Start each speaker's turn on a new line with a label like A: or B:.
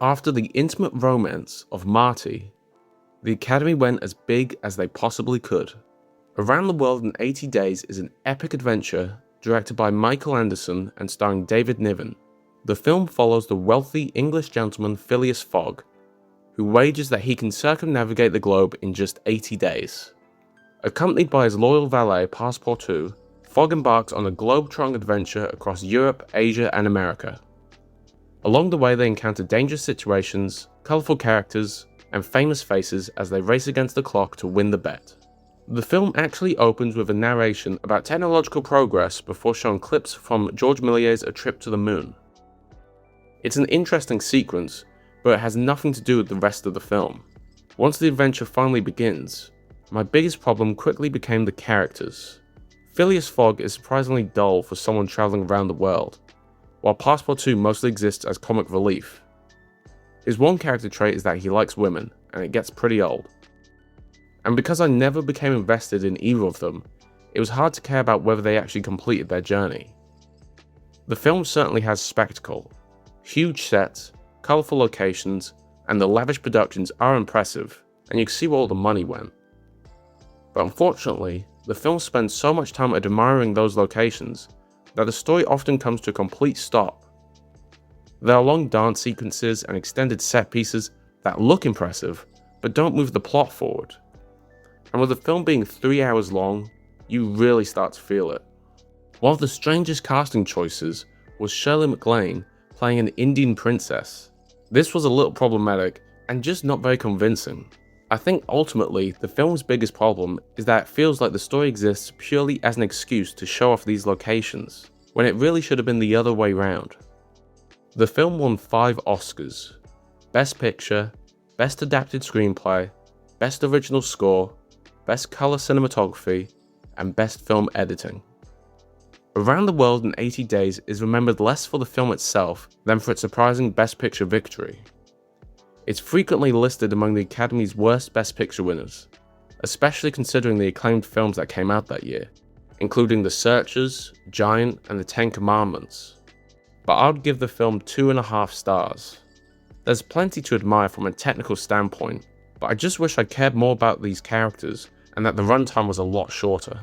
A: After the intimate romance of Marty, the Academy went as big as they possibly could. Around the World in 80 Days is an epic adventure directed by Michael Anderson and starring David Niven. The film follows the wealthy English gentleman Phileas Fogg, who wagers that he can circumnavigate the globe in just 80 days. Accompanied by his loyal valet Passepartout, Fogg embarks on a globe-trotting adventure across Europe, Asia, and America. Along the way they encounter dangerous situations, colourful characters, and famous faces as they race against the clock to win the bet. The film actually opens with a narration about technological progress before showing clips from George Méliès's A Trip to the Moon. It's an interesting sequence, but it has nothing to do with the rest of the film. Once the adventure finally begins, my biggest problem quickly became the characters. Phileas Fogg is surprisingly dull for someone travelling around the world, while Passepartout mostly exists as comic relief. His one character trait is that he likes women, and it gets pretty old. And because I never became invested in either of them, it was hard to care about whether they actually completed their journey. The film certainly has spectacle. Huge sets, colourful locations, and the lavish productions are impressive, and you can see where all the money went. But unfortunately, the film spends so much time admiring those locations that the story often comes to a complete stop. There are long dance sequences and extended set pieces that look impressive, but don't move the plot forward. And with the film being 3 hours long, you really start to feel it. One of the strangest casting choices was Shirley MacLaine playing an Indian princess. This was a little problematic and just not very convincing. I think ultimately the film's biggest problem is that it feels like the story exists purely as an excuse to show off these locations, when it really should have been the other way round. The film won 5 Oscars: Best Picture, Best Adapted Screenplay, Best Original Score, Best Color Cinematography, and Best Film Editing. Around the World in 80 Days is remembered less for the film itself than for its surprising Best Picture victory. It's frequently listed among the Academy's worst Best Picture winners, especially considering the acclaimed films that came out that year, including The Searchers, Giant, and The Ten Commandments. But I would give the film 2.5 stars. There's plenty to admire from a technical standpoint, but I just wish I cared more about these characters and that the runtime was a lot shorter.